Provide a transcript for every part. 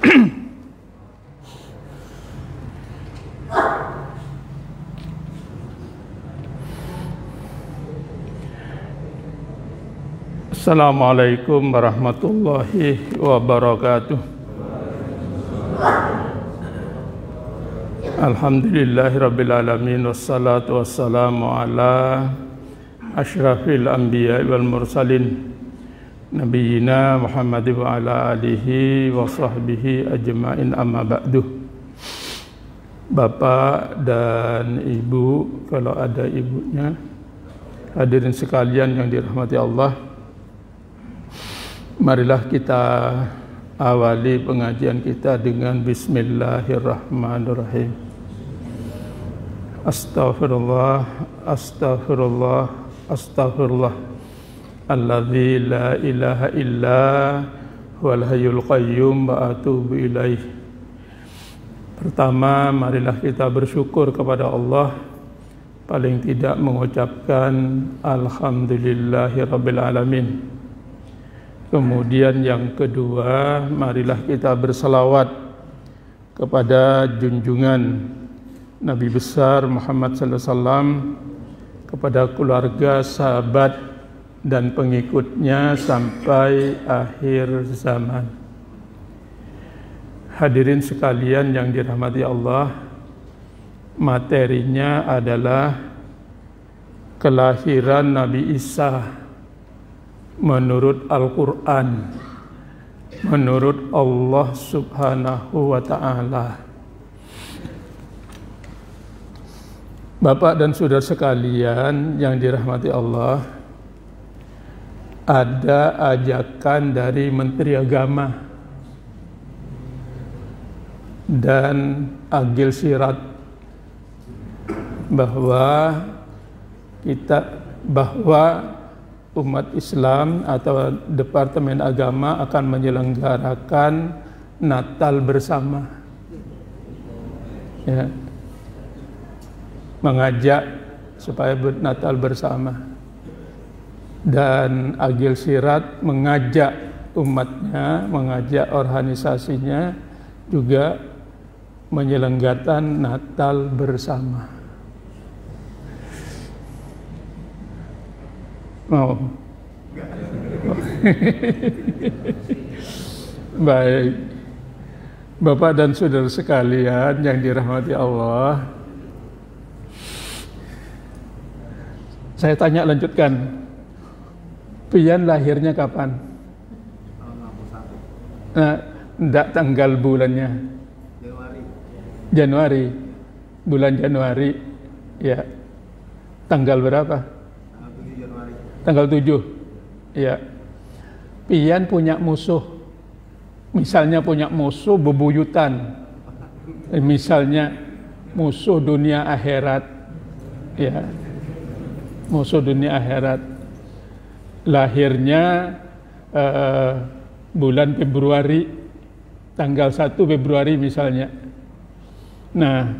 Assalamualaikum warahmatullahi wabarakatuh. Alhamdulillahirabbil alamin wassalatu wassalamu ala asyrafil anbiya wal mursalin nabiyina Muhammad wa ala alihi wa sahbihi ajma'in, amma ba'du. Bapak dan Ibu, kalau ada ibunya, hadirin sekalian yang dirahmati Allah, marilah kita awali pengajian kita dengan Bismillahirrahmanirrahim. Astaghfirullah, astaghfirullah, astaghfirullah. Alladzi la ilaha illa huwal hayyul qayyum wa atubu ilaih. Pertama, marilah kita bersyukur kepada Allah, paling tidak mengucapkan alhamdulillahirabbil alamin. Kemudian yang kedua, marilah kita berselawat kepada junjungan Nabi besar Muhammad sallallahu alaihi wasallam, kepada keluarga, sahabat dan pengikutnya sampai akhir zaman. Hadirin sekalian yang dirahmati Allah, materinya adalah kelahiran Nabi Isa menurut Al-Quran, menurut Allah Subhanahu wa ta'ala. Bapak dan saudara sekalian yang dirahmati Allah, ada ajakan dari Menteri Agama dan Agil Sirat bahwa umat Islam atau Departemen Agama akan menyelenggarakan Natal bersama, ya, mengajak supaya Natal bersama. Dan Agil Sirat mengajak umatnya, mengajak organisasinya juga menyelenggarakan Natal bersama. Mau? Baik, Bapak dan saudara sekalian yang dirahmati Allah, saya tanya, lanjutkan. Pian lahirnya kapan? Nah, enggak tanggal bulannya. Januari. Bulan Januari. Ya. Tanggal berapa? Tanggal 7. Ya. Pian punya musuh. Misalnya punya musuh bebuyutan. Misalnya musuh dunia akhirat. Ya. Musuh dunia akhirat. Lahirnya bulan Februari, tanggal 1 Februari misalnya. Nah,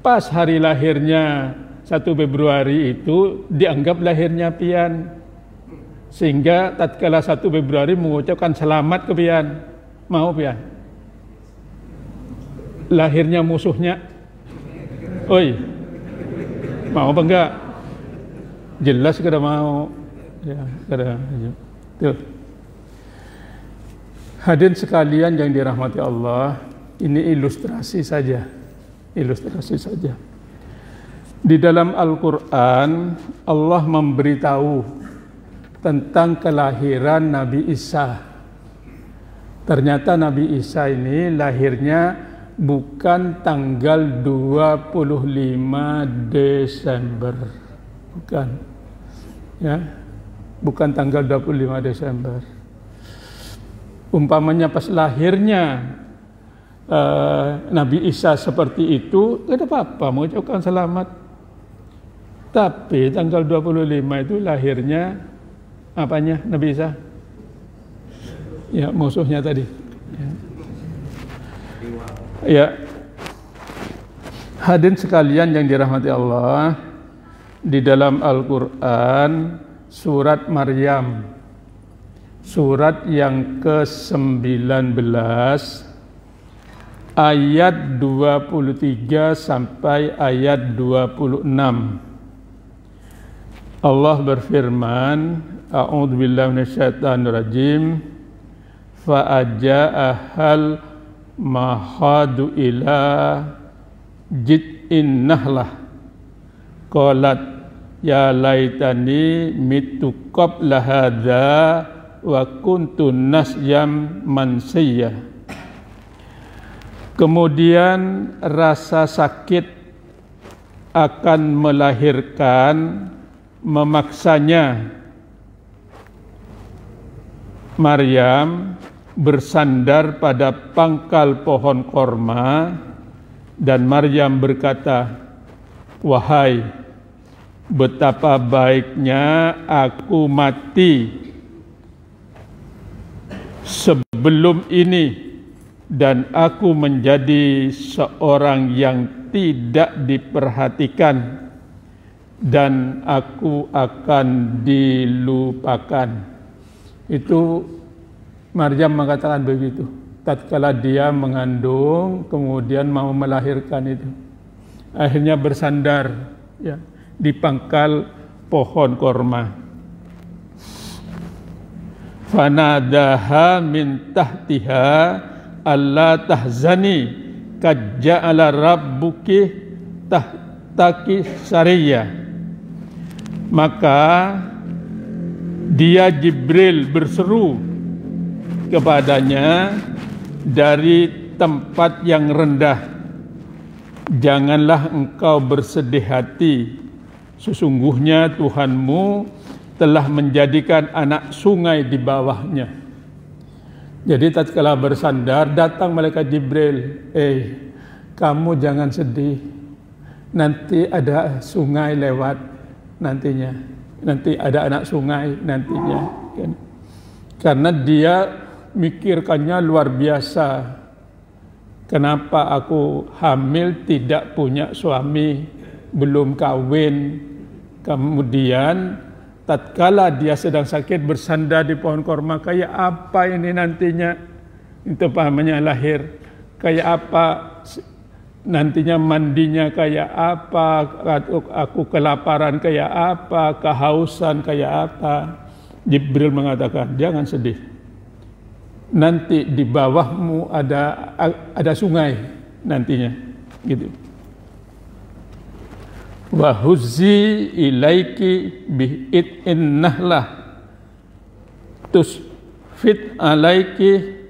pas hari lahirnya 1 Februari itu dianggap lahirnya pian, sehingga tatkala 1 Februari mengucapkan selamat ke pian. Mau pian? Lahirnya musuhnya, oi, mau apa enggak? Jelas kada mau. Ya, kada. Tuh. Hadirin sekalian yang dirahmati Allah, ini ilustrasi saja. Ilustrasi saja. Di dalam Al-Quran, Allah memberitahu tentang kelahiran Nabi Isa. Ternyata Nabi Isa ini lahirnya bukan tanggal 25 Desember. Bukan. Ya. Bukan tanggal 25 Desember. Umpamanya pas lahirnya Nabi Isa seperti itu, tidak apa-apa, mengucapkan selamat. Tapi tanggal 25 itu lahirnya apanya Nabi Isa? Ya, musuhnya tadi. Ya. Hadirin sekalian yang dirahmati Allah, di dalam Al-Quran surat Maryam, surat yang ke-19 ayat 23 sampai ayat 26. Allah berfirman, a'udzubillahi minasyaitonirrajim, fa'aja'ahal mahadu ila jid'in nahlah qalat ya laitani mitu qabla hadza wa kuntu nasyam mansiyah. Kemudian rasa sakit akan melahirkan memaksanya Maryam bersandar pada pangkal pohon korma, dan Maryam berkata, wahai, betapa baiknya aku mati sebelum ini dan aku menjadi seorang yang tidak diperhatikan dan aku akan dilupakan. Itu Maryam mengatakan begitu tatkala dia mengandung kemudian mau melahirkan itu. Akhirnya bersandar ya di pangkal pohon korma. Fanadaha min tahtiha alla tahzani qad ja'ala rabbuki tahtaki sariyya. Maka dia Jibril berseru kepadanya dari tempat yang rendah, janganlah engkau bersedih hati, sesungguhnya Tuhanmu telah menjadikan anak sungai di bawahnya. Jadi tatkala bersandar datang malaikat Jibril, kamu jangan sedih, nanti ada sungai lewat nantinya, nanti ada anak sungai nantinya. Karena dia mikirkannya luar biasa. Kenapa aku hamil tidak punya suami, belum kawin. Kemudian tatkala dia sedang sakit bersandar di pohon korma, kayak apa ini nantinya? Itu pahamnya lahir. Kayak apa nantinya, mandinya kayak apa, aku kelaparan kayak apa, kehausan kayak apa. Jibril mengatakan, jangan sedih, nanti di bawahmu ada sungai nantinya, gitu. Wa huzzi ilaiki bi'id'in nahlah tusfit alaiki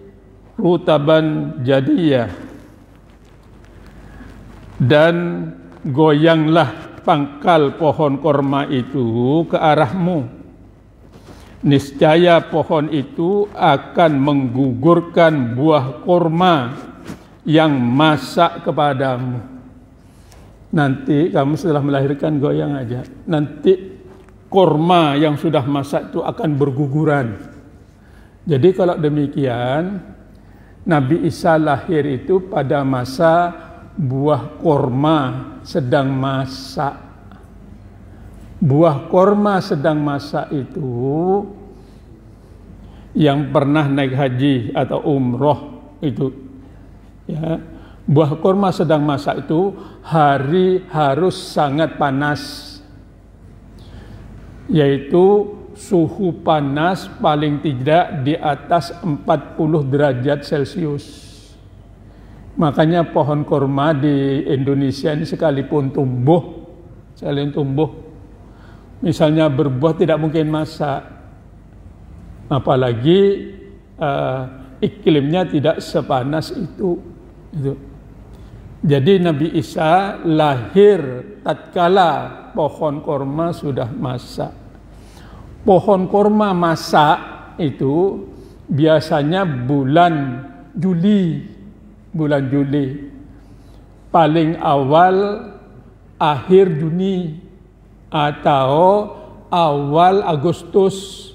rutaban jadiyah. Dan goyanglah pangkal pohon korma itu ke arahmu. Niscaya pohon itu akan menggugurkan buah korma yang masak kepadamu. Nanti kamu setelah melahirkan goyang aja. Nanti korma yang sudah masak itu akan berguguran. Jadi kalau demikian, Nabi Isa lahir itu pada masa buah korma sedang masak. Buah korma sedang masak itu, yang pernah naik haji atau umroh itu, ya, buah korma sedang masak itu hari harus sangat panas, yaitu suhu panas paling tidak di atas 40 derajat Celcius. Makanya pohon korma di Indonesia ini sekalipun tumbuh, misalnya berbuah tidak mungkin masak, apalagi iklimnya tidak sepanas itu. Jadi Nabi Isa lahir tatkala pohon korma sudah masak. Pohon korma masak itu biasanya bulan Juli, paling awal akhir Juni atau awal Agustus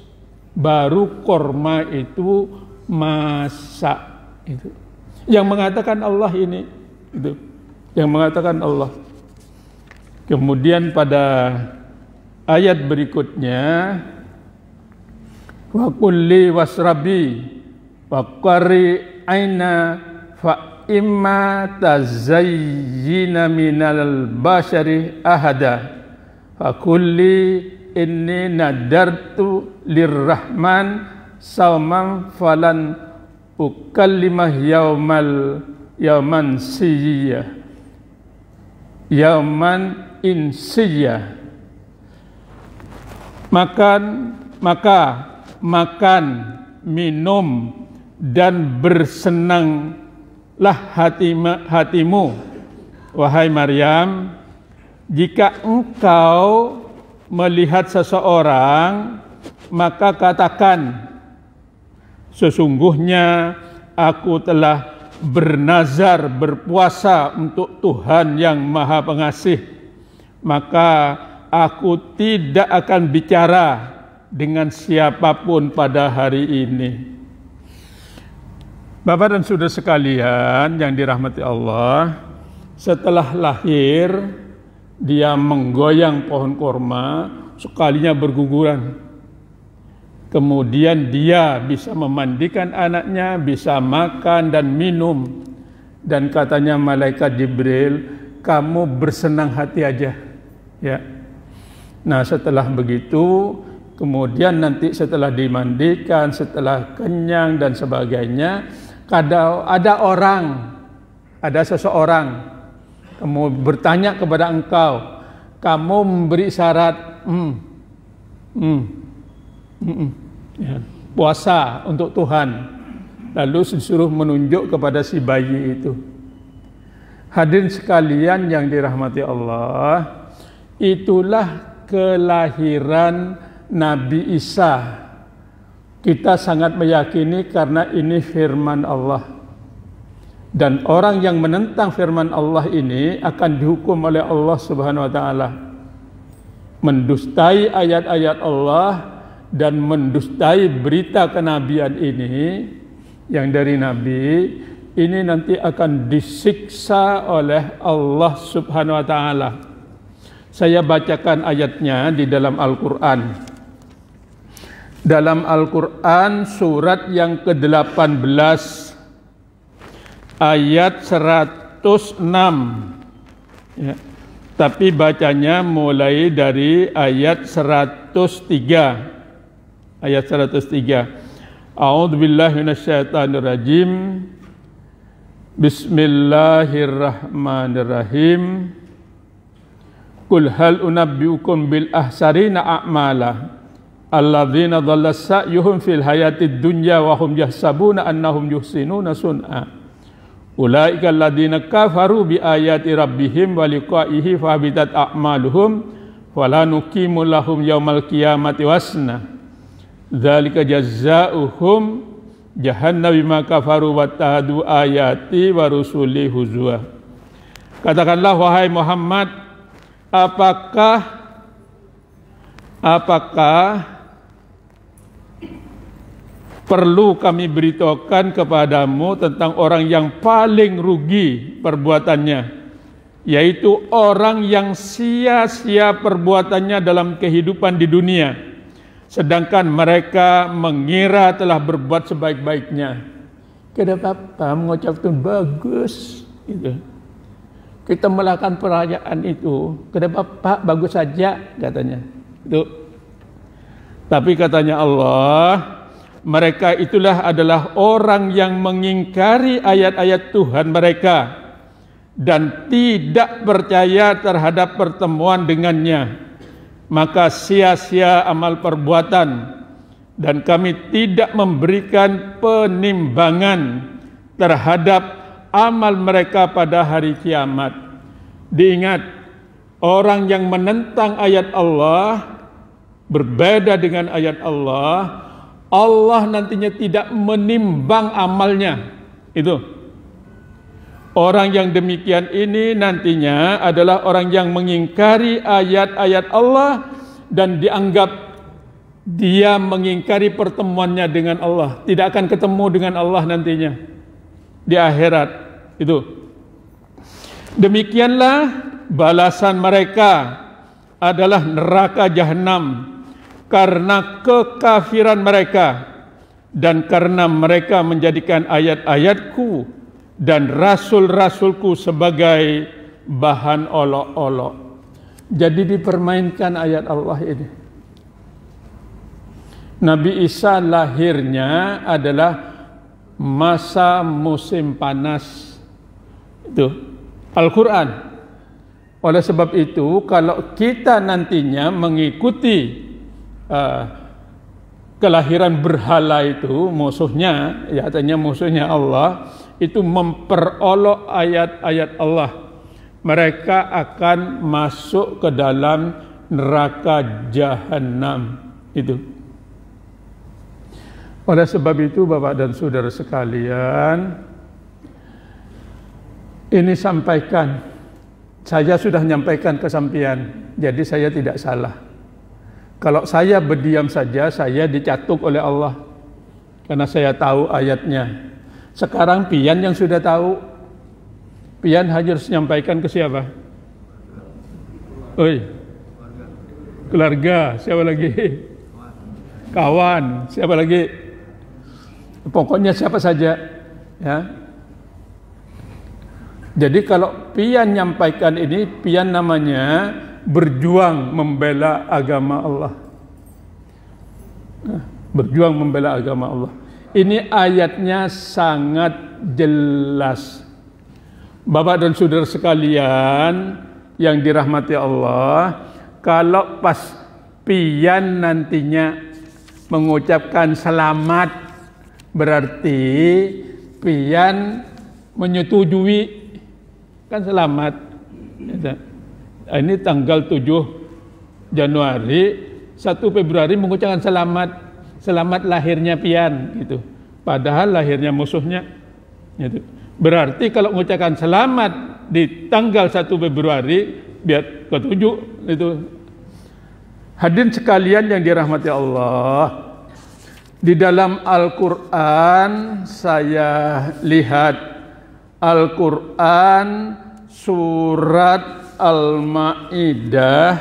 baru korma itu masak. Itu yang mengatakan Allah ini, itu yang mengatakan Allah. Kemudian pada ayat berikutnya, wa kulli wasrabi wa qari aina fa imma tazayyina minal bashari ahada fa kulli inni nadartu lirrahman sauman falan ukallimah yauman insiyah. Maka makan, minum dan bersenanglah hatimu, wahai Maryam, jika engkau melihat seseorang, maka katakan, sesungguhnya aku telah bernazar berpuasa untuk Tuhan yang Maha Pengasih, maka aku tidak akan bicara dengan siapapun pada hari ini. Bapak dan saudara sekalian yang dirahmati Allah, setelah lahir dia menggoyang pohon korma, sekalinya berguguran. Kemudian dia bisa memandikan anaknya, bisa makan dan minum. Dan katanya malaikat Jibril, kamu bersenang hati aja. Ya. Nah, setelah begitu, kemudian nanti setelah dimandikan, setelah kenyang dan sebagainya, ada seseorang kamu bertanya kepada engkau, kamu memberi syarat ya, puasa untuk Tuhan, lalu disuruh menunjuk kepada si bayi itu. Hadirin sekalian yang dirahmati Allah, itulah kelahiran Nabi Isa. Kita sangat meyakini karena ini firman Allah. Dan orang yang menentang firman Allah ini akan dihukum oleh Allah Subhanahu wa taala. Mendustai ayat-ayat Allah dan mendustai berita kenabian ini yang dari Nabi, ini nanti akan disiksa oleh Allah Subhanahu wa taala. Saya bacakan ayatnya di dalam Al-Quran. Dalam Al-Quran surat yang ke-18 ayat 106 ya. Tapi bacanya mulai dari ayat 103. Ayat 103. A'udzubillahi minasyaitonirrajim. Bismillahirrahmanirrahim. Qul hal unabbiukum bil ahsarina a'mala alladzina dhalla sa'yuhum fil hayatid dunya wa hum yahsabuna annahum yuhsinuna sun'a ulaika alladzina kafaru bi ayati rabbihim wa liqa'ihi fahabitat a'maluhum wala nuqimu lahum yaumal qiyamati wasna dzalika jazaohum jahannam bima kafaru wa tahadu ayati wa rusuli huzwa. Katakanlah wahai Muhammad, Apakah perlu kami beritahukan kepadamu tentang orang yang paling rugi perbuatannya, yaitu orang yang sia-sia perbuatannya dalam kehidupan di dunia, sedangkan mereka mengira telah berbuat sebaik-baiknya. Kenapa Bapak mengucapkan bagus gitu? Kita melakukan perayaan itu, kenapa Pak bagus saja katanya. Itu. Tapi katanya Allah, mereka itulah adalah orang yang mengingkari ayat-ayat Tuhan mereka dan tidak percaya terhadap pertemuan dengannya. Maka sia-sia amal perbuatan dan kami tidak memberikan penimbangan terhadap amal mereka pada hari kiamat. Diingat, orang yang menentang ayat Allah berbeda dengan ayat Allah, Allah nantinya tidak menimbang amalnya. Itu. Orang yang demikian ini nantinya adalah orang yang mengingkari ayat-ayat Allah dan dianggap dia mengingkari pertemuannya dengan Allah, tidak akan ketemu dengan Allah nantinya di akhirat. Itu. Demikianlah balasan mereka adalah neraka jahanam karena kekafiran mereka dan karena mereka menjadikan ayat-ayatku dan rasul-rasulku sebagai bahan olok-olok. Jadi dipermainkan ayat Allah ini. Nabi Isa lahirnya adalah masa musim panas. Itu Al-Quran. Oleh sebab itu, kalau kita nantinya mengikuti kelahiran berhala itu, musuhnya, ya artinya musuhnya Allah, itu memperolok ayat-ayat Allah, mereka akan masuk ke dalam neraka jahanam. Itu. Oleh sebab itu, Bapak dan Saudara sekalian, ini sampaikan. Saya sudah menyampaikan ke sampean, jadi saya tidak salah. Kalau saya berdiam saja, saya dicatuk oleh Allah, karena saya tahu ayatnya. Sekarang pian yang sudah tahu, pian harus menyampaikan ke siapa? Oi, keluarga, siapa lagi? Kawan, siapa lagi? Pokoknya siapa saja, ya. Jadi kalau pian nyampaikan ini, pian namanya berjuang membela agama Allah. Berjuang membela agama Allah. Ini ayatnya sangat jelas. Bapak dan saudara sekalian yang dirahmati Allah, kalau pas pian nantinya mengucapkan selamat, berarti pian menyetujui, kan selamat. Ini tanggal 7 Januari, 1 Februari mengucapkan selamat lahirnya pian gitu. Padahal lahirnya musuhnya. Gitu. Berarti kalau mengucapkan selamat di tanggal 1 Februari biar ketujuh itu. Hadirin sekalian yang dirahmati Allah, di dalam Al-Quran saya lihat Al-Quran surat Al-Ma'idah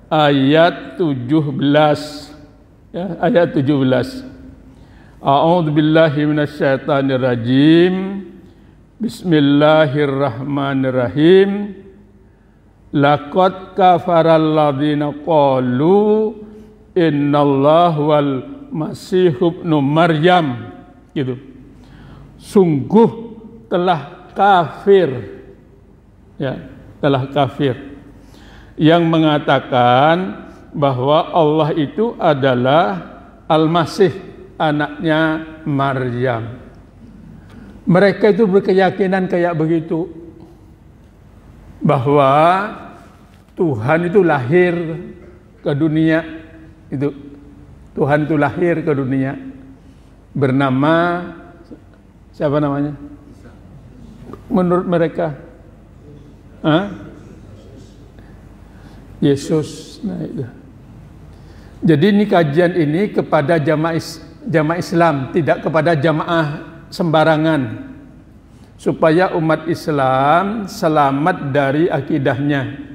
ayat 17. Ya, ayat 17. A'udzu billahi minasyaitonir rajim. Bismillahirrahmanirrahim. Laqad kafaral ladzina qalu innallaha wal masihub ibnu Maryam. Gitu. Sungguh telah kafir, ya, telah kafir yang mengatakan bahwa Allah itu adalah Al-Masih, anaknya Maryam. Mereka itu berkeyakinan kayak begitu, bahwa Tuhan itu lahir ke dunia, itu Tuhan itu lahir ke dunia bernama siapa namanya? Menurut mereka, Yesus. Nah, itu. Jadi ini kajian ini kepada jamaah Islam, tidak kepada jamaah sembarangan, supaya umat Islam selamat dari akidahnya.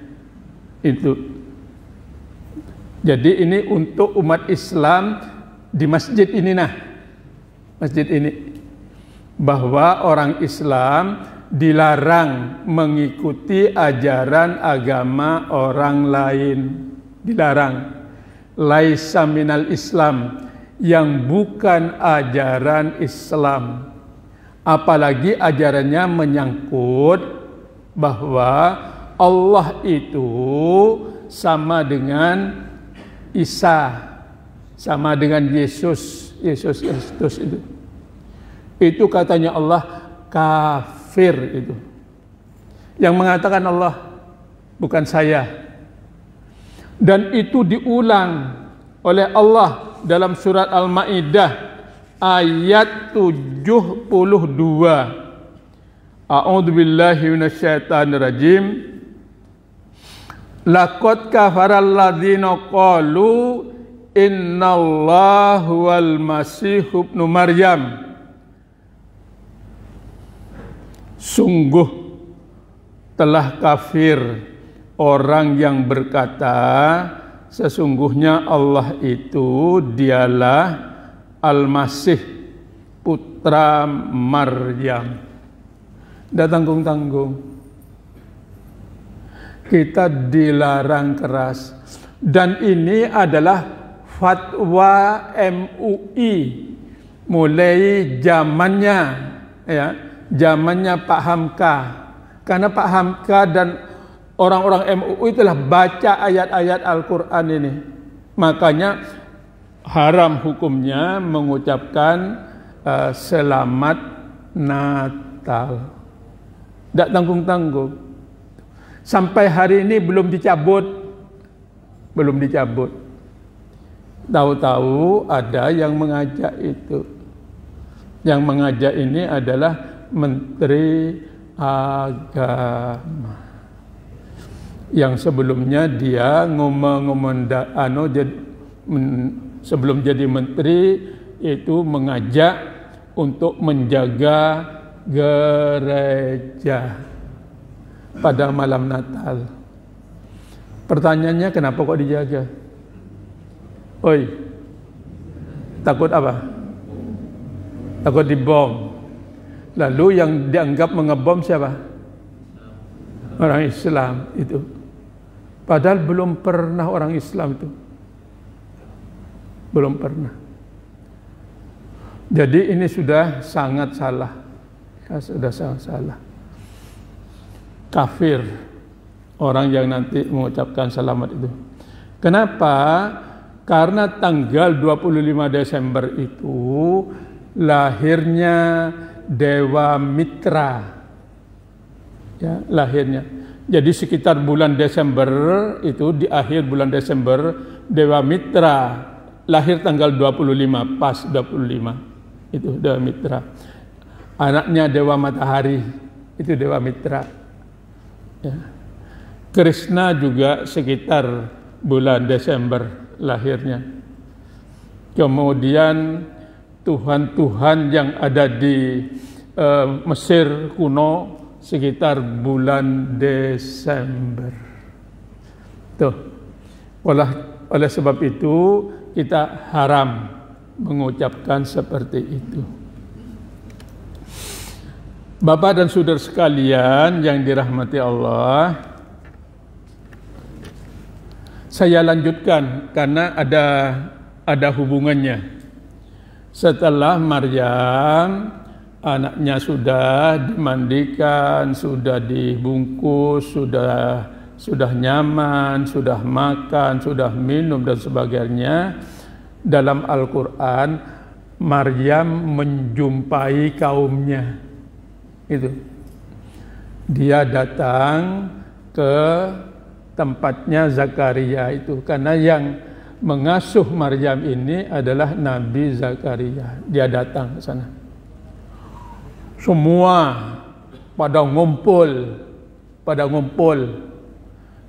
Itu. Jadi ini untuk umat Islam di masjid ini, masjid ini, bahwa orang Islam dilarang mengikuti ajaran agama orang lain, dilarang. Laisa minal Islam, yang bukan ajaran Islam, apalagi ajarannya menyangkut bahwa Allah itu sama dengan Isa, sama dengan Yesus Kristus itu katanya Allah kafir. Itu yang mengatakan Allah, bukan saya. Dan itu diulang oleh Allah dalam surat Al-Ma'idah ayat 72. A'udzu billahi minasyaitonir rajim. Laqad kafaral ladzina qalu innallaha wal masih ibnu Maryam. Sungguh telah kafir orang yang berkata sesungguhnya Allah itu dialah Al-Masih putra Maryam. Tidak tanggung-tanggung. Kita dilarang keras. Dan ini adalah fatwa MUI mulai zamannya, ya, zamannya Pak Hamka. Karena Pak Hamka dan orang-orang MUI telah baca ayat-ayat Al-Quran ini. Makanya haram hukumnya mengucapkan selamat Natal. Tidak tanggung-tanggung. Sampai hari ini belum dicabut. Belum dicabut. Tahu-tahu ada yang mengajak itu. Yang mengajak ini adalah Menteri Agama. Yang sebelumnya dia sebelum jadi menteri itu mengajak untuk menjaga gereja pada malam Natal. Pertanyaannya, kenapa kok dijaga? Oi, takut apa? Takut dibom. Lalu yang dianggap mengebom siapa? Orang Islam itu. Padahal belum pernah orang Islam itu. Belum pernah. Jadi ini sudah sangat salah. Ya, sudah sangat salah. Kafir orang yang nanti mengucapkan selamat itu. Kenapa? Karena tanggal 25 Desember itu lahirnya Dewa Mitra. Ya, lahirnya. Jadi sekitar bulan Desember itu, di akhir bulan Desember, Dewa Mitra lahir tanggal 25, pas 25. Itu Dewa Mitra. Anaknya Dewa Matahari, itu Dewa Mitra. Ya. Krishna juga sekitar bulan Desember lahirnya. Kemudian Tuhan-Tuhan yang ada di Mesir kuno sekitar bulan Desember. Tuh. Oleh sebab itu kita haram mengucapkan seperti itu. Bapak dan saudara sekalian yang dirahmati Allah, saya lanjutkan karena ada hubungannya. Setelah Maryam, anaknya sudah dimandikan, sudah dibungkus, sudah nyaman, sudah makan, sudah minum dan sebagainya. Dalam Al-Quran, Maryam menjumpai kaumnya. Itu. Dia datang ke tempatnya Zakaria itu. Karena yang mengasuh Maryam ini adalah Nabi Zakaria. Dia datang ke sana. Semua pada ngumpul.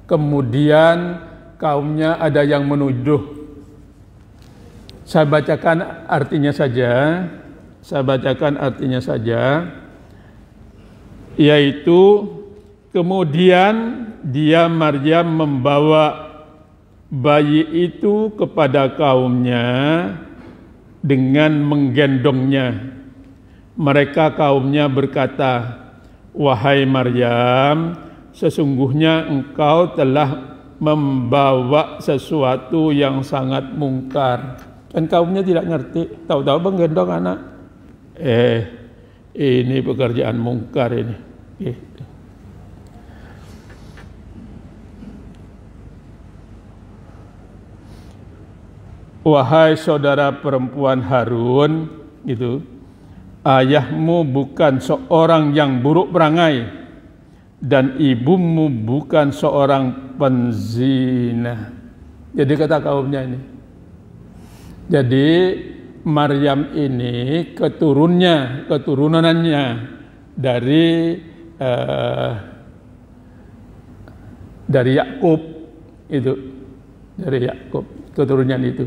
Kemudian kaumnya ada yang menuduh. Saya bacakan artinya saja. Yaitu kemudian dia Maryam membawa bayi itu kepada kaumnya dengan menggendongnya. Mereka kaumnya berkata, "Wahai Maryam, sesungguhnya engkau telah membawa sesuatu yang sangat mungkar." Dan kaumnya tidak ngerti, tahu-tahu menggendong anak. Ini pekerjaan mungkar ini. Gitu. Wahai saudara perempuan Harun, gitu. Ayahmu bukan seorang yang buruk perangai dan ibumu bukan seorang penzina. Jadi kata kaumnya ini. Jadi Maryam ini keturunannya dari Yakub itu, dari Yakub keturunan itu.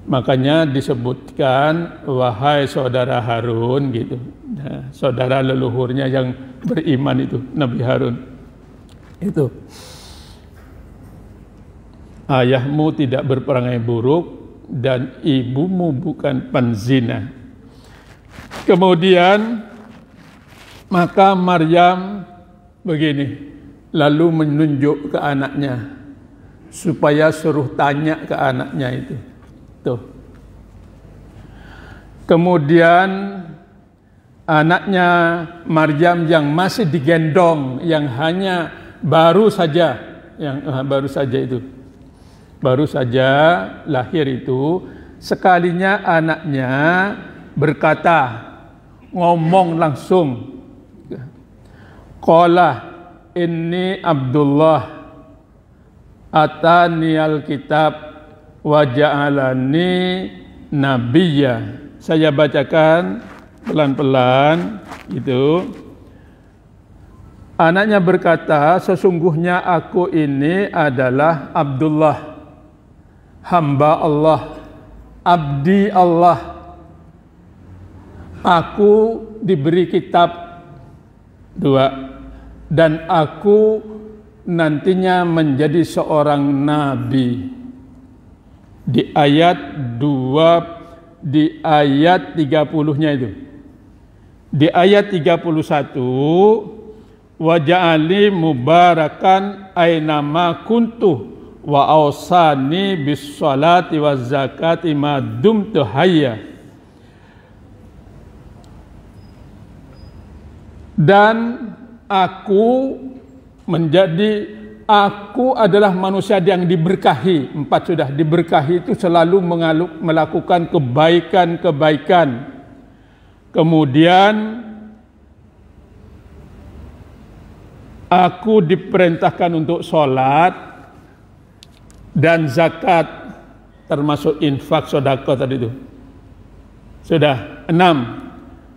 Makanya disebutkan wahai saudara Harun gitu. Nah, saudara leluhurnya yang beriman itu Nabi Harun. Itu. Ayahmu tidak berperangai buruk dan ibumu bukan penzina. Kemudian Maka Maryam begini, lalu menunjuk ke anaknya supaya suruh tanya ke anaknya itu. Tuh. Kemudian anaknya Maryam yang masih digendong, yang hanya baru saja lahir itu, sekalinya anaknya berkata, ngomong langsung, qala inni Abdullah atani alkitab wa ja'alani nabiyya. Saya bacakan pelan-pelan itu. Anaknya berkata, sesungguhnya aku ini adalah Abdullah, hamba Allah, abdi Allah. Aku diberi kitab 2, dan aku nantinya menjadi seorang nabi. Di ayat 2, di ayat 30-nya itu. Di ayat 31, wa ja'ali mubarakan ainama kuntu wa awsani bis salati waz zakati ma dumtu hayya. Dan aku adalah manusia yang diberkahi. 4 sudah, diberkahi itu selalu melakukan kebaikan-kebaikan. Kemudian aku diperintahkan untuk sholat dan zakat, termasuk infak, sedekah tadi itu. Sudah 6.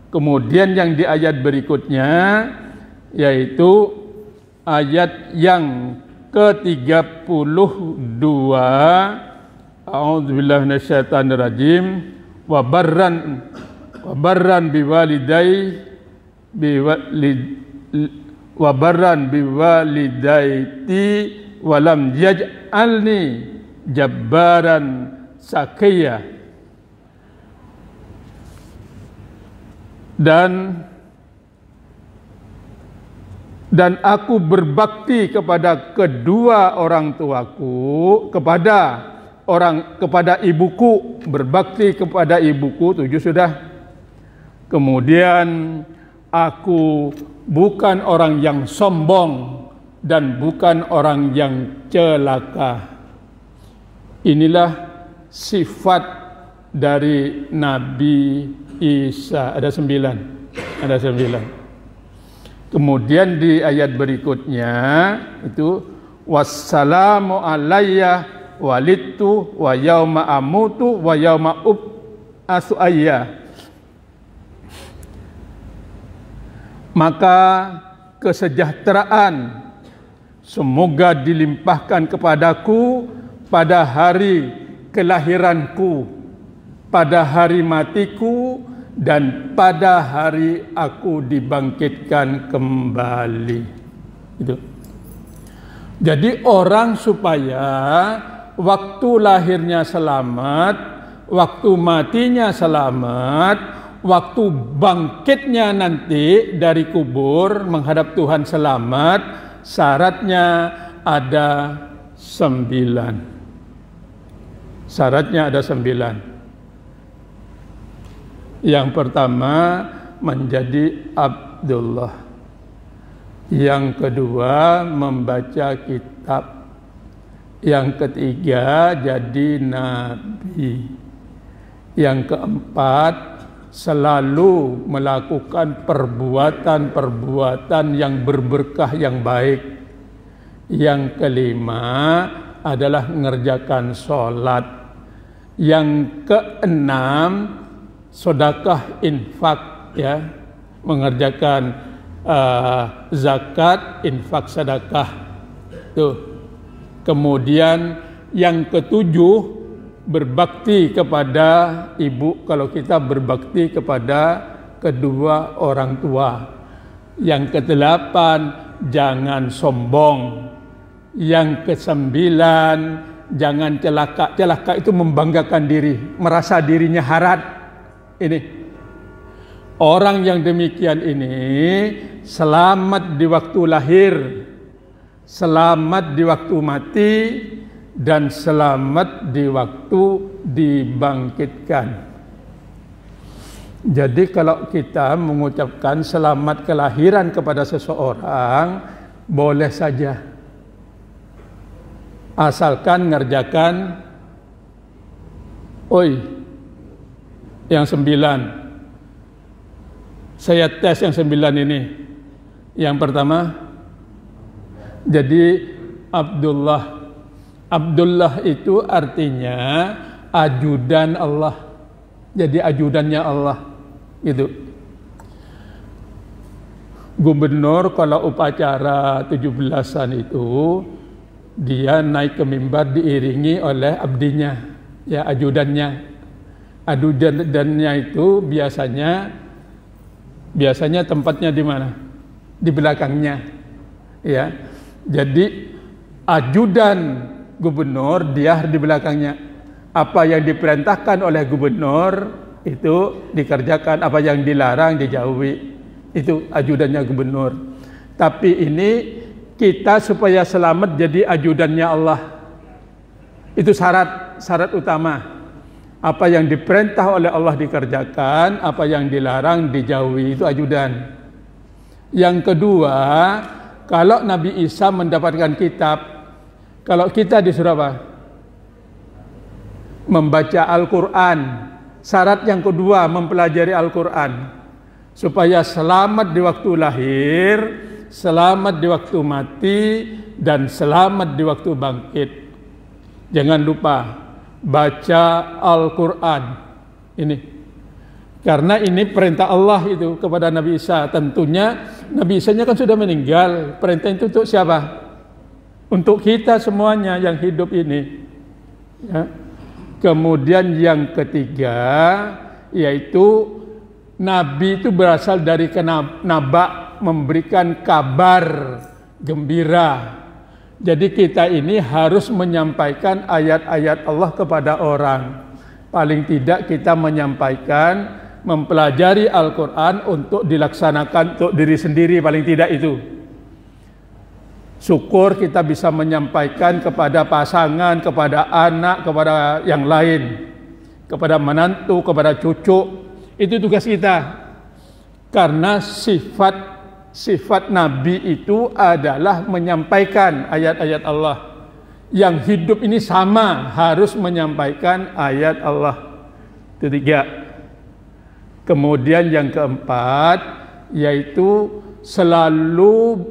Kemudian yang di ayat berikutnya, yaitu ayat yang ke-32, a'udzubillahi minasyaitonirrajim, wa barran biwalidaiti walam yaj'alni jabbaran sakiyya. Dan aku berbakti kepada kedua orang tuaku, kepada ibuku, berbakti kepada ibuku, 7 sudah. Kemudian aku bukan orang yang sombong dan bukan orang yang celaka. Inilah sifat dari Nabi Isa. Ada 9. Kemudian di ayat berikutnya itu, wassalamu alayya walidtu wa yauma amutu wa yauma ub'atsu hayya. Maka kesejahteraan semoga dilimpahkan kepadaku pada hari kelahiranku, pada hari matiku, dan pada hari aku dibangkitkan kembali. Itu. Jadi orang supaya waktu lahirnya selamat, waktu matinya selamat, waktu bangkitnya nanti dari kubur menghadap Tuhan selamat, syaratnya ada 9. Syaratnya ada 9. Yang pertama, menjadi Abdullah. Yang kedua, membaca kitab. Yang ketiga, jadi nabi. Yang keempat, selalu melakukan perbuatan-perbuatan yang berberkah, yang baik. Yang kelima adalah mengerjakan sholat. Yang keenam, sedekah, infak, ya, mengerjakan zakat, infak, sedekah. Tuh. Kemudian yang ketujuh, berbakti kepada ibu, kalau kita berbakti kepada kedua orang tua. Yang kedelapan, jangan sombong. Yang kesembilan, jangan celaka. Celaka itu membanggakan diri, merasa dirinya harat. Ini Orang yang demikian ini selamat di waktu lahir, selamat di waktu mati, dan selamat di waktu dibangkitkan. Jadi kalau kita mengucapkan selamat kelahiran kepada seseorang, boleh saja, asalkan ngerjakan yang 9. Saya tes yang 9 ini. Yang pertama, jadi Abdullah. Abdullah itu artinya ajudan Allah. Jadi ajudannya Allah. Gitu. Gubernur kalau upacara 17-an itu, dia naik ke mimbar diiringi oleh abdinya, ya ajudannya. Ajudannya itu biasanya tempatnya di mana? Di belakangnya. Ya. Jadi ajudan gubernur dia di belakangnya. Apa yang diperintahkan oleh gubernur itu dikerjakan, apa yang dilarang dijauhi. Itu ajudannya gubernur. Tapi ini kita supaya selamat jadi ajudannya Allah. Itu syarat utama. Apa yang diperintah oleh Allah dikerjakan, apa yang dilarang dijauhi, itu ajudan. Yang kedua, kalau Nabi Isa mendapatkan kitab, kalau kita disuruh apa? Membaca Al-Quran. Syarat yang kedua, mempelajari Al-Quran. Supaya selamat di waktu lahir, selamat di waktu mati, dan selamat di waktu bangkit. Jangan lupa baca Al-Quran ini, karena ini perintah Allah itu kepada Nabi Isa. Tentunya Nabi Isa-nya kan sudah meninggal. Perintah itu untuk siapa? Untuk kita semuanya yang hidup ini, ya. Kemudian yang ketiga, yaitu Nabi itu berasal dari naba, memberikan kabar gembira. Jadi kita ini harus menyampaikan ayat-ayat Allah kepada orang. Paling tidak kita menyampaikan, mempelajari Al-Quran untuk dilaksanakan untuk diri sendiri, paling tidak itu. Syukur kita bisa menyampaikan kepada pasangan, kepada anak, kepada yang lain, kepada menantu, kepada cucu. Itu tugas kita. Karena sifat Nabi itu adalah menyampaikan ayat-ayat Allah. Yang hidup ini sama, harus menyampaikan ayat Allah. Ketiga. Kemudian yang keempat, yaitu selalu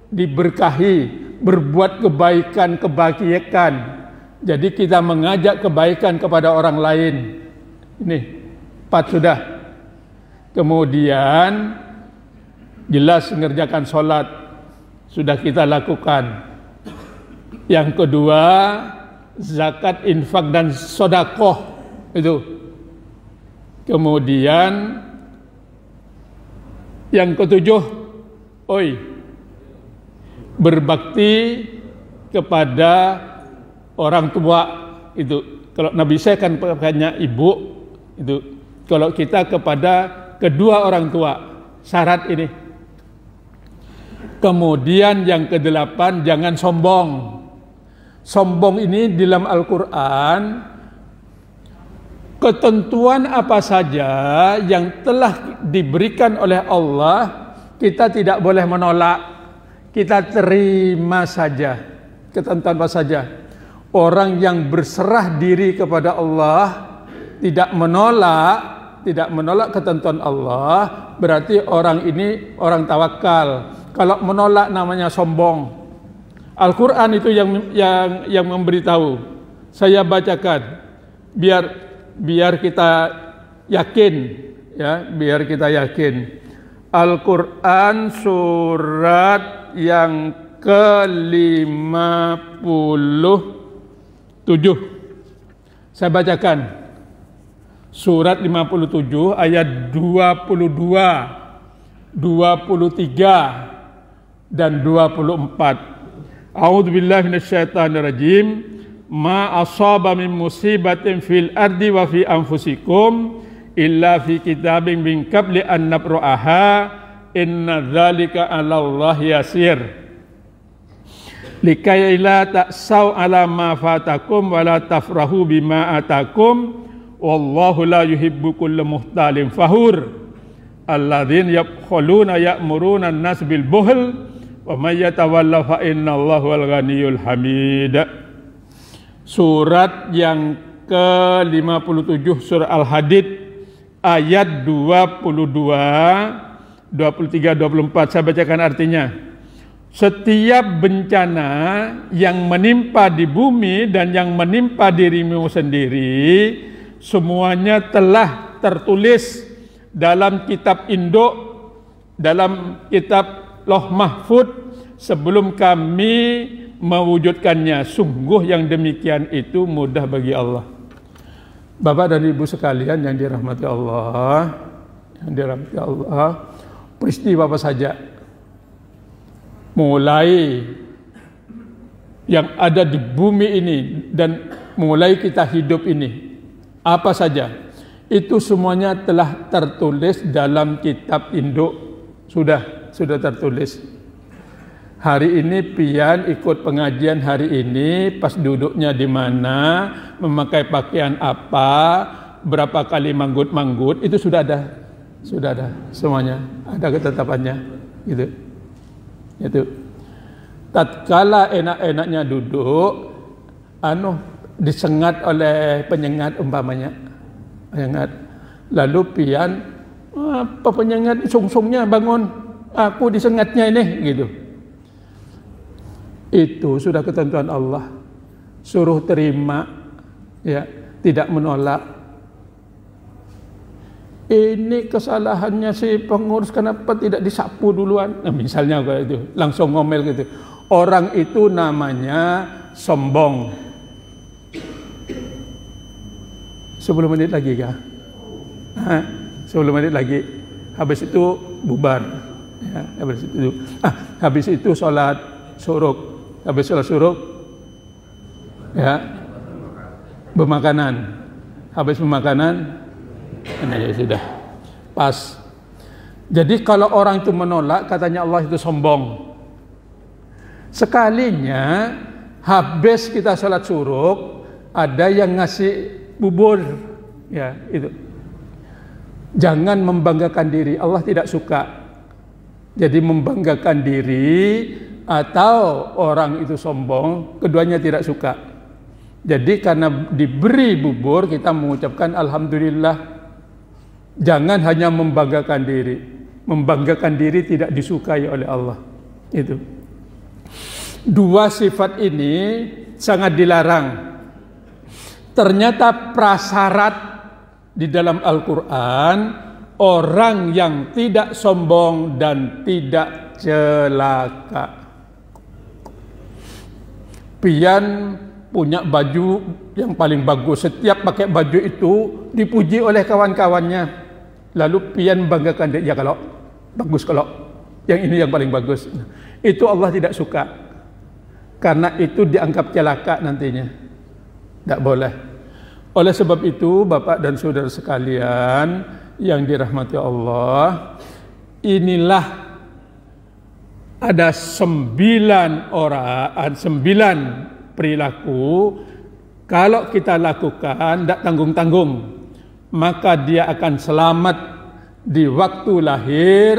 diberkahi, berbuat kebaikan. Jadi kita mengajak kebaikan kepada orang lain. Ini 4 sudah. Kemudian jelas mengerjakan sholat sudah kita lakukan. Yang kedua, zakat, infak, dan sodakoh itu. Kemudian yang ketujuh, berbakti kepada orang tua itu. Kalau Nabi saya kan pakainya ibu itu. Kalau kita kepada kedua orang tua, syarat ini. Kemudian yang ke-8, jangan sombong. Sombong ini di dalam Al-Quran, ketentuan apa saja yang telah diberikan oleh Allah, kita tidak boleh menolak. Kita terima saja. Ketentuan apa saja. Orang yang berserah diri kepada Allah, tidak menolak ketentuan Allah, berarti orang ini orang tawakal. Kalau menolak namanya sombong. Al-Quran itu yang memberitahu. Saya bacakan biar kita yakin, ya, biar kita yakin. Al-Quran surat yang ke-57. Saya bacakan. Surat 57 ayat 22, 23 dan 24. A'udzubillahi minasyaitonirrajim. Ma asaba min musibatin fil ardi wa fi anfusikum illa fi kitabin min qabli an nabra'aha inna dzalika 'ala Allah yasir. Likai la ta'sau ala ma fatakum wa la tafrahu bima atakum wallahu la yuhibbu kulla muhtalin fakhur alladzina yabkhuluna ya'muruna an-nas bil buhl wa may yatawalla fa innallaha wal ghaniyyul hamid. Surat yang ke-57 surah Al-Hadid ayat 22, 23, 24. Saya bacakan artinya. Setiap bencana yang menimpa di bumi dan yang menimpa dirimu sendiri, semuanya telah tertulis dalam kitab induk, dalam kitab Lauh Mahfud sebelum kami mewujudkannya. Sungguh yang demikian itu mudah bagi Allah. Bapak dan Ibu sekalian yang dirahmati Allah, peristiwa apa saja, mulai yang ada di bumi ini dan mulai kita hidup ini, apa saja, itu semuanya telah tertulis dalam kitab induk, sudah tertulis. Hari ini pian ikut pengajian hari ini, pas duduknya di mana, memakai pakaian apa, berapa kali manggut-manggut, itu sudah ada semuanya, ada ketetapannya, gitu. Itu tatkala enak-enaknya duduk, disengat oleh penyengat umpamanya, lalu pian, apa penyengat sungsungnya bangun, aku disengatnya ini, gitu. Itu sudah ketentuan Allah, suruh terima, ya, tidak menolak. Ini kesalahannya si pengurus, kenapa tidak disapu duluan? Nah, misalnya kayak itu, langsung ngomel gitu. Orang itu namanya sombong. 10 menit lagi kah? 10 menit lagi. Habis itu bubar. Ya, habis itu sholat syuruk. Habis sholat syuruk, ya, bermakanan. Habis bermakanan, ya sudah, pas. Jadi kalau orang itu menolak, katanya Allah itu sombong. Sekalinya habis kita sholat syuruk, ada yang ngasih bubur, ya itu. Jangan membanggakan diri, Allah tidak suka. Jadi membanggakan diri atau orang itu sombong, keduanya tidak suka. Jadi karena diberi bubur, kita mengucapkan alhamdulillah. Jangan hanya membanggakan diri. Membanggakan diri tidak disukai oleh Allah. Itu. Dua sifat ini sangat dilarang. Ternyata prasyarat di dalam Al-Quran, orang yang tidak sombong dan tidak celaka. Pian punya baju yang paling bagus. Setiap pakai baju itu dipuji oleh kawan-kawannya. Lalu pian banggakan dia, ya kalau bagus, kalau yang ini yang paling bagus. Itu Allah tidak suka. Karena itu dianggap celaka nantinya. Tidak boleh. Oleh sebab itu, Bapak dan Saudara sekalian yang dirahmati Allah, inilah ada 9 perilaku, kalau kita lakukan tidak tanggung-tanggung, maka dia akan selamat di waktu lahir,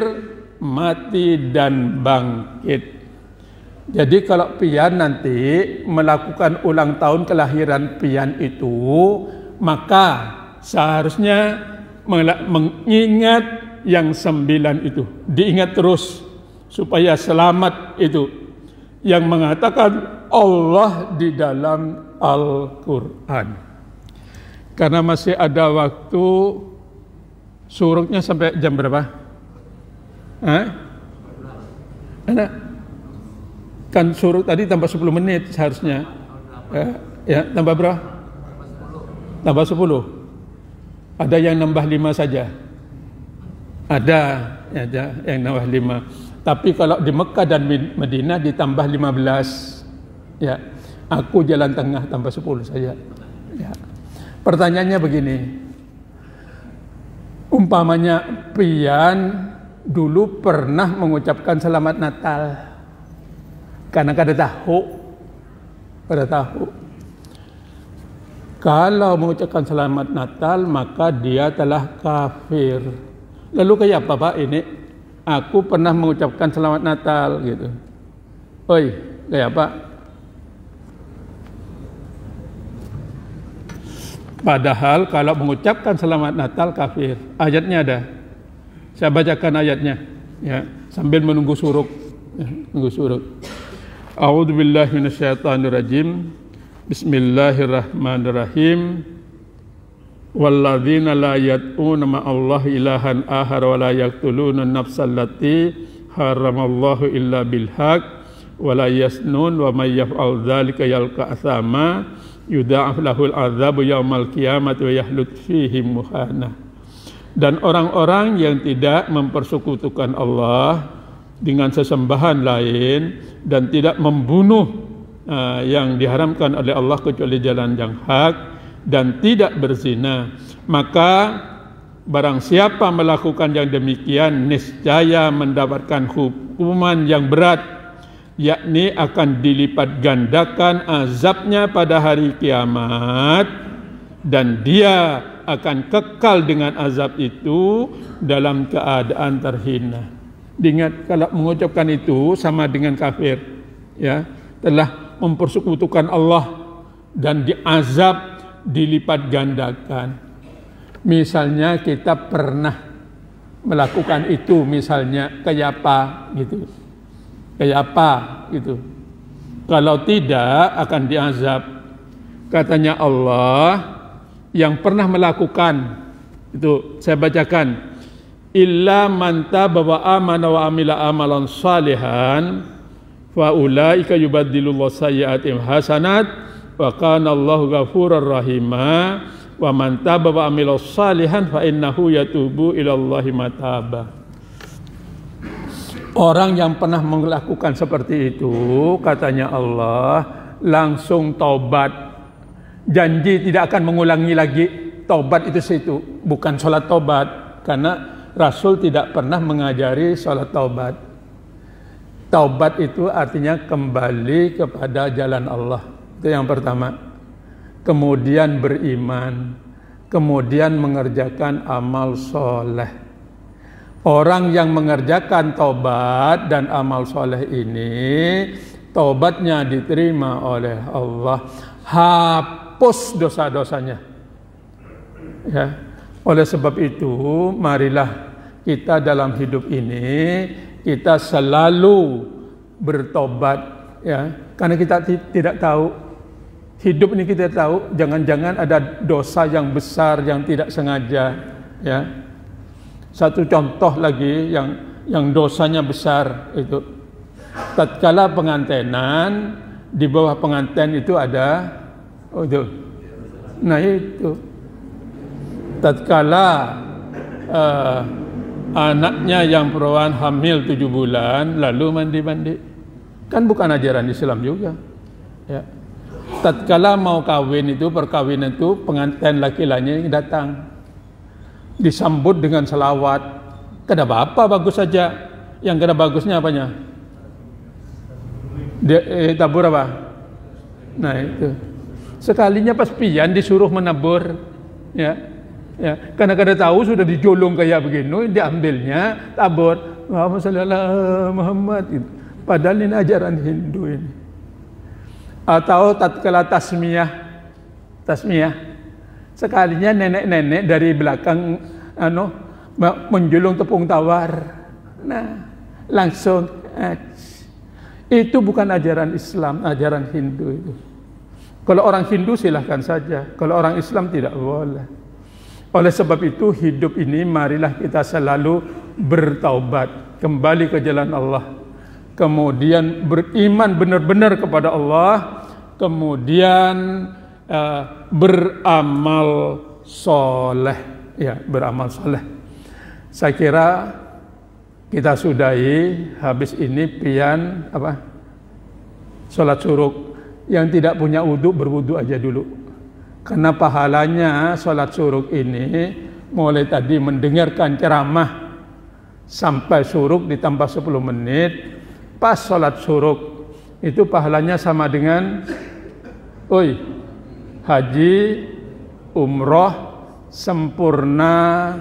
mati, dan bangkit. Jadi kalau pian nanti melakukan ulang tahun kelahiran pian itu, maka seharusnya mengingat yang 9 itu, diingat terus supaya selamat itu, yang mengatakan Allah di dalam Al-Quran. Karena masih ada waktu, suruknya sampai jam berapa? Kan suruk tadi tambah 10 menit seharusnya. Ya, tambah berapa? Tambah 10. Ada yang nambah 5 saja. Ada ya, yang nambah 5. Tapi kalau di Mekah dan Madinah ditambah 15. Ya, aku jalan tengah tambah 10 saja. Ya. Pertanyaannya begini. Umpamanya pian dulu pernah mengucapkan selamat Natal karena kada tahu. Kalau mengucapkan selamat Natal maka dia telah kafir. Lalu kayak apa Pak ini? Aku pernah mengucapkan selamat Natal gitu. Oi, kayak apa? Padahal kalau mengucapkan selamat Natal kafir. Ayatnya ada. Saya bacakan ayatnya ya, sambil menunggu suruk. Ya, menunggu suruk. A'udzubillahi minasyaitonirrajim. Bismillahirrahmanirrahim. Walladzina la yad'una ma'allahi ilahan akhar wa la yaqtuluna an-nafsal lati haramallahu illa bil haqq wa la yasnun wa may yaf'al dzalika yalqa athama yudha'af lahul 'adzabu yaumal qiyamati wa yahlud fihi muhana. Dan orang-orang yang tidak mempersekutukan Allah dengan sesembahan lain dan tidak membunuh yang diharamkan oleh Allah kecuali jalan yang hak dan tidak berzina, maka barang siapa melakukan yang demikian niscaya mendapatkan hukuman yang berat, yakni akan dilipat gandakan azabnya pada hari kiamat dan dia akan kekal dengan azab itu dalam keadaan terhina. Ingat, kalau mengucapkan itu sama dengan kafir, ya, telah mempersekutukan Allah dan diazab dilipat gandakan. Misalnya kita pernah melakukan itu, misalnya kayak apa gitu. Kalau tidak akan diazab. Katanya Allah yang pernah melakukan itu, saya bacakan, illa man taba wa amana wa amila amalan salihan fa ulaika yubaddilullahu sayyi'atihim hasanat wa kana Allahu ghafurur rahima wa man taba wa amila salihan fa innahu yatubu ila Allahi mataba. Orang yang pernah melakukan seperti itu, katanya Allah, langsung taubat, janji tidak akan mengulangi lagi. Taubat itu situ, bukan sholat taubat, karena Rasul tidak pernah mengajari sholat taubat. Taubat itu artinya kembali kepada jalan Allah. Itu yang pertama. Kemudian beriman, kemudian mengerjakan amal soleh. Orang yang mengerjakan taubat dan amal soleh ini, taubatnya diterima oleh Allah, hapus dosa-dosanya. Ya. Oleh sebab itu, marilah kita dalam hidup ini kita selalu bertobat, ya, karena kita tidak tahu. Hidup ini kita tahu, jangan-jangan ada dosa yang besar yang tidak sengaja, ya. Satu contoh lagi yang dosanya besar itu, tatkala pengantenan, di bawah pengantin itu ada, nah itu, tatkala anaknya yang perawan hamil 7 bulan lalu mandi, kan bukan ajaran Islam juga, ya. Tatkala mau kawin itu, perkawinan itu, pengantin laki-laki datang, disambut dengan selawat. Kada apa-apa, bagus saja. Yang kada bagusnya apanya? Tabur apa? Nah itu. Sekalinya pas pian disuruh menabur, ya, ya. Karena kada tahu sudah dijolong kayak begini, diambilnya tabur. Muhammad sallallahu Muhammad. Padahal ini ajaran Hindu ini. Atau tatkala tasmiyah, sekalinya nenek-nenek dari belakang menjulung tepung tawar, nah langsung itu bukan ajaran Islam, ajaran Hindu itu. Kalau orang Hindu silahkan saja, kalau orang Islam tidak boleh. Oleh sebab itu hidup ini marilah kita selalu bertaubat, kembali ke jalan Allah, kemudian beriman benar-benar kepada Allah, kemudian beramal soleh, ya, beramal soleh. Saya kira kita sudahi habis ini pian apa? Sholat suruk. Yang tidak punya wudhu berwudhu aja dulu. Karena pahalanya sholat suruk ini mulai tadi mendengarkan ceramah sampai syuruk ditambah 10 menit, pas sholat syuruk itu pahalanya sama dengan haji, umroh sempurna.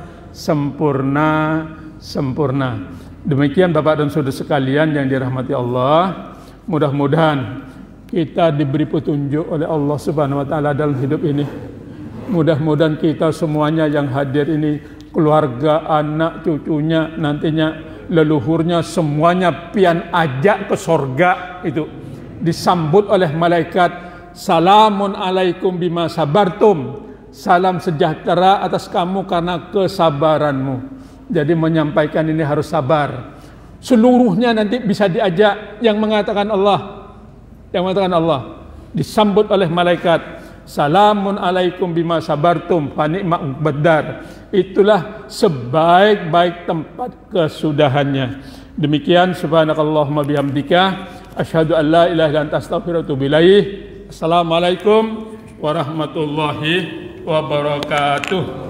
Demikian Bapak dan Saudara sekalian yang dirahmati Allah, mudah-mudahan kita diberi petunjuk oleh Allah Subhanahu wa taala dalam hidup ini. Mudah-mudahan kita semuanya yang hadir ini, keluarga, anak, cucunya, nantinya leluhurnya semuanya pian ajak ke sorga, itu disambut oleh malaikat, salamun alaikum bima sabartum, salam sejahtera atas kamu karena kesabaranmu. Jadi menyampaikan ini harus sabar. Seluruhnya nanti bisa diajak, yang mengatakan Allah disambut oleh malaikat, salamun alaikum bima sabartum fa ni'ma uqbaddar. Itulah sebaik-baik tempat kesudahannya. Demikian, subhanakallahumma bihamdika asyhadu an la ilaha illa anta astaghfiruka wa atubu ilaik. Assalamualaikum warahmatullahi wabarakatuh.